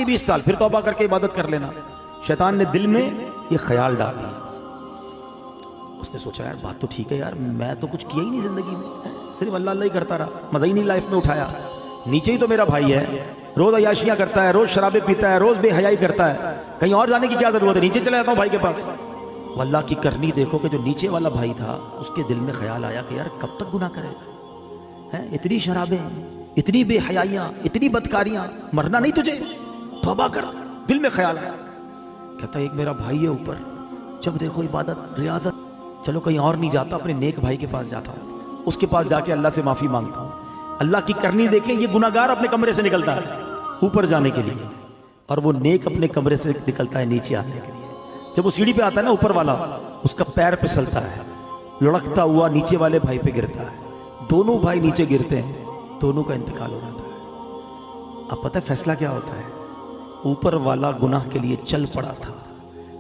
آخری 20 سال پھر توبہ کر کے عبادت کر لینا. شیطان نے دل میں یہ خیال ڈال دیا. اس نے سوچا یار بات تو ٹھیک ہے یار, میں تو کچھ کیا ہی نہیں زندگی میں, صرف اللہ اللہ ہی کرتا رہا, مزہ ہی نہیں لائف میں اٹھایا. نیچے ہی تو میرا بھائی ہے, روز عیاشیاں کرتا ہے, روز شرابیں پیتا ہے, روز بے حیائی کرتا ہے, کہیں اور جانے کی کیا ضرورت ہے, نیچے چلا جاتا ہوں بھائی کے پاس. اللہ کی کرنی دیکھو کہ جو نیچے والا بھائی تھا اس کے دل میں خیال آیا کہ یار کب تک گناہ کرے گا, اتنی شرابیں, اتنی بے حیائیاں, اتنی بدکاریاں, مرنا نہیں تجھے, توبہ کر. دل میں خیال آیا, کہتا ایک میرا بھائی ہے اوپر, جب دیکھو عبادت ریاضت, چلو کہیں اور نہیں جاتا, اپنے نیک بھائی کے پاس جاتا ہوں, اس کے پاس جا کے اللہ سے معافی مانگتا ہوں. اللہ کی کرنی دیکھیں, یہ گناہگار اپنے کمرے سے نکلتا ہے اوپر جانے کے لیے, اور وہ نیک اپنے کمرے سے نکلتا ہے نیچے آنے کے لیے. جب وہ سیڑھی پہ آتا ہے نا اوپر والا, اس کا پیر پھسلتا ہے, لڑکتا ہوا نیچے والے بھائی پہ گرتا ہے, دونوں بھائی نیچے گرتے ہیں, دونوں کا انتقال ہو جاتا ہے. اب پتہ ہے فیصلہ کیا ہوتا ہے؟ اوپر والا گناہ کے لیے چل پڑا تھا,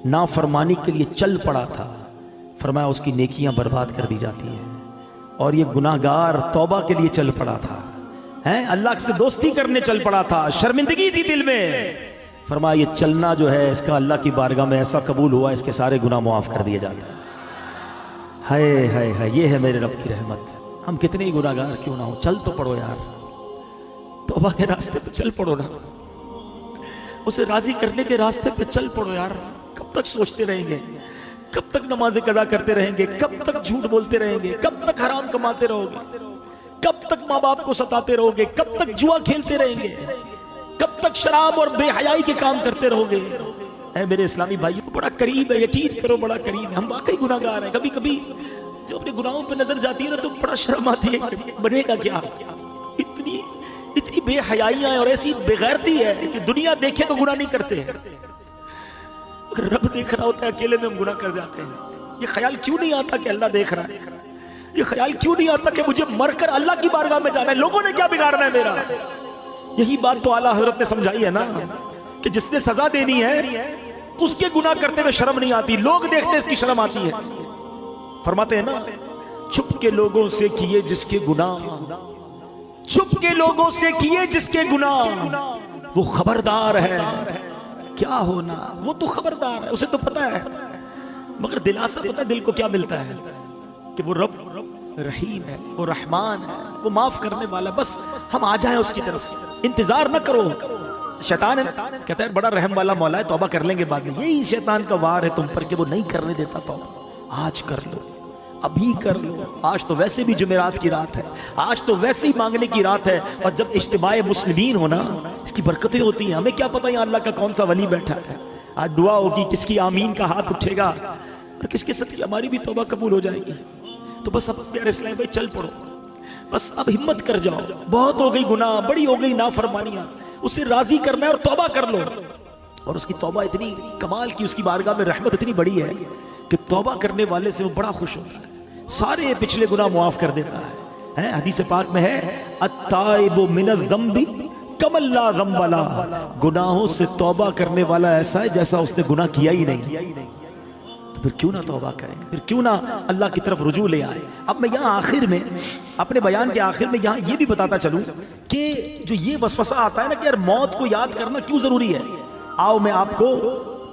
نافرمانی کے لیے چل پڑا تھا, فرمایا اس کی نیکیاں برباد کر دی جاتی ہیں. اور یہ گناہگار توبہ کے لیے چل پڑا تھا, اللہ سے دوستی کرنے چل پڑا تھا, شرمندگی تھی دل میں, فرمایا یہ چلنا جو ہے اس کا اللہ کی بارگاہ میں ایسا قبول ہوا, اس کے سارے گناہ معاف کر دیے جاتے ہیں. ہائے ہائے ہائے, یہ ہے میرے رب کی رحمت. ہم کتنے ہی گناہگار کیوں نہ ہو, چل تو پڑو یار, توبہ کے راستے پہ چل پڑو نا, اسے راضی کرنے کے راستے پہ چل پڑو یار. کب تک سوچتے رہیں گے, کب تک نمازیں قضا کرتے رہیں گے, کب تک جھوٹ بولتے رہیں گے, کب تک حرام کماتے رہو گے, کب تک ماں باپ کو ستاتے رہو گے, کب تک جوا کھیلتے رہیں گے, کب تک شراب اور بے حیائی کے کام کرتے رہو گے. اے میرے اسلامی بھائیوں, بڑا قریب ہے, یقین کرو بڑا قریب ہے. ہم واقعی گناہگار ہیں. کبھی کبھی جب اپنے گناہوں پہ نظر جاتی ہے نا تو بڑا شرم آتی ہے, بنے گا کیا, اتنی بے حیائیاں ہیں اور ایسی بے غیرتی ہے کہ دنیا دیکھے تو گناہ نہیں کرتے ہیں, اگر رب دیکھ رہا ہوتا ہے اکیلے میں ہم گناہ کر جاتے ہیں. یہ خیال کیوں نہیں آتا کہ اللہ دیکھ رہا ہے, یہ خیال کیوں نہیں آتا کہ مجھے مر کر اللہ کی بارگاہ میں جانا ہے, لوگوں نے کیا بگاڑنا ہے میرا. یہی بات تو اعلیٰ حضرت نے سمجھائی ہے نا کہ جس نے سزا دینی ہے اس کے گناہ کرتے ہوئے شرم نہیں آتی, لوگ دیکھتے اس کی شرم آتی ہے. فرماتے ہیں نا, چھپ کے لوگوں سے کیے جس کے گناہ, چھپ کے لوگوں سے کیے جس کے گناہ, وہ خبردار ہے کیا ہونا, وہ تو خبردار ہے, اسے تو پتا ہے, مگر دلاسا پتا ہے دل کو کیا ملتا ہے کہ وہ رب رحیم ہے, وہ رحمان ہے, وہ معاف کرنے والا, بس ہم آ جائیں اس کی طرف, انتظار نہ کرو. شیطان کہتا ہے بڑا رحم والا مولا ہے, توبہ کر لیں گے بعد میں. یہی شیطان کا وار ہے تم پر کہ وہ نہیں کرنے دیتا توبہ. آج کر لو, ابھی کر لو, آج تو ویسے بھی جمعرات کی رات ہے, آج تو ویسے ہی مانگنے کی رات ہے, اور جب اجتماع مسلمین ہونا اس کی برکتیں ہوتی ہیں. ہمیں کیا پتہ یہاں اللہ کا کون سا ولی بیٹھا ہے, آج دعا ہوگی, کس کی آمین کا ہاتھ اٹھے گا اور کس کے ساتھ ہماری بھی توبہ قبول ہو جائے گی. تو بس اب پیارے اسلام بھائی چل پڑو, بس اب ہمت کر جاؤ, بہت ہو گئی گناہ, بڑی ہو گئی نافرمانیاں, اسے راضی کرنا ہے اور توبہ کر لو. اور اس کی توبہ اتنی کمال کی, اس کی بارگاہ میں رحمت اتنی بڑی ہے کہ توبہ کرنے والے سے وہ بڑا خوش ہوتا ہے, سارے پچھلے گناہ معاف کر دیتا ہے. حدیث پاک میں ہے التائب من الذنب کمن لا ذنب له, گناہوں سے توبہ کرنے والا ایسا ہے جیسا اس نے گناہ کیا ہی نہیں. تو پھر کیوں نہ توبہ کریں, پھر کیوں نہ اللہ کی طرف رجوع لے آئے. اب میں یہاں آخر میں اپنے بیان کے آخر میں یہاں یہ بھی بتاتا چلوں کہ جو یہ وسوسہ آتا ہے نا کہ یار موت کو یاد کرنا کیوں ضروری ہے, آؤ میں آپ کو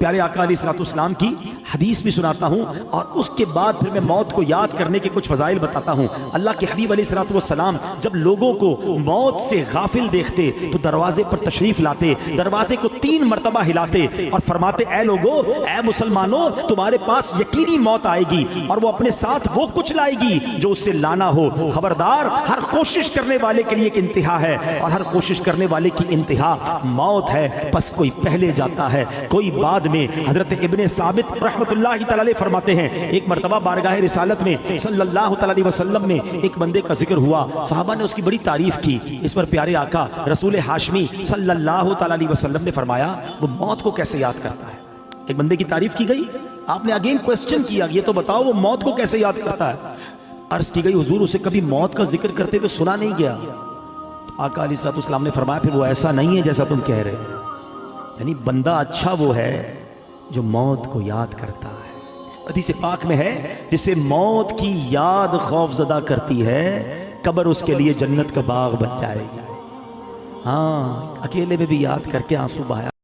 پیارے آقا علیہ الصلوۃ والسلام کی حدیث بھی سناتا ہوں, اور اس کے بعد پھر میں موت کو یاد کرنے کے کچھ فضائل بتاتا ہوں. اللہ کے حبیب علیہ الصلوۃ والسلام جب لوگوں کو موت سے غافل دیکھتے تو دروازے پر تشریف لاتے, دروازے کو 3 مرتبہ ہلاتے اور فرماتے اے لوگو, اے مسلمانوں, تمہارے پاس یقینی موت آئے گی اور وہ اپنے ساتھ وہ کچھ لائے گی جو اس سے لانا ہو. خبردار, ہر کوشش کرنے والے کے لیے ایک انتہا ہے, اور ہر کوشش کرنے والے کی انتہا موت ہے. بس کوئی پہلے جاتا ہے, کوئی بعد میں. حضرت ابن ثابت رحمت اللہ تعالی علیہ فرماتے ہیں ایک مرتبہ بارگاہ رسالت میں صلی اللہ تعالی علیہ وسلم میں ایک بندے کا ذکر ہوا, صحابہ نے اس کی بڑی تعریف کی. اس پر پیارے آقا رسول ہاشمی صلی اللہ تعالی علیہ وسلم نے فرمایا وہ موت کو کیسے یاد کرتا ہے. ایک بندے کی تعریف کی گئی, آپ نے اگین کوسچن کیا یہ تو بتاؤ وہ موت کو کیسے یاد کرتا ہے. عرض کی گئی حضور اسے کبھی موت کا ذکر کرتے ہوئے سنا نہیں گیا. تو آقا علیہ السلام نے فرمایا پھر وہ ایسا نہیں ہے جیسا تم کہہ رہے, یعنی بندہ اچھا وہ ہے جو موت کو یاد کرتا ہے. حدیث پاک میں ہے جسے موت کی یاد خوف زدہ کرتی ہے قبر اس کے لیے جنت کا باغ بن جائے گی. ہاں, اکیلے میں بھی یاد کر کے آنسو بہایا.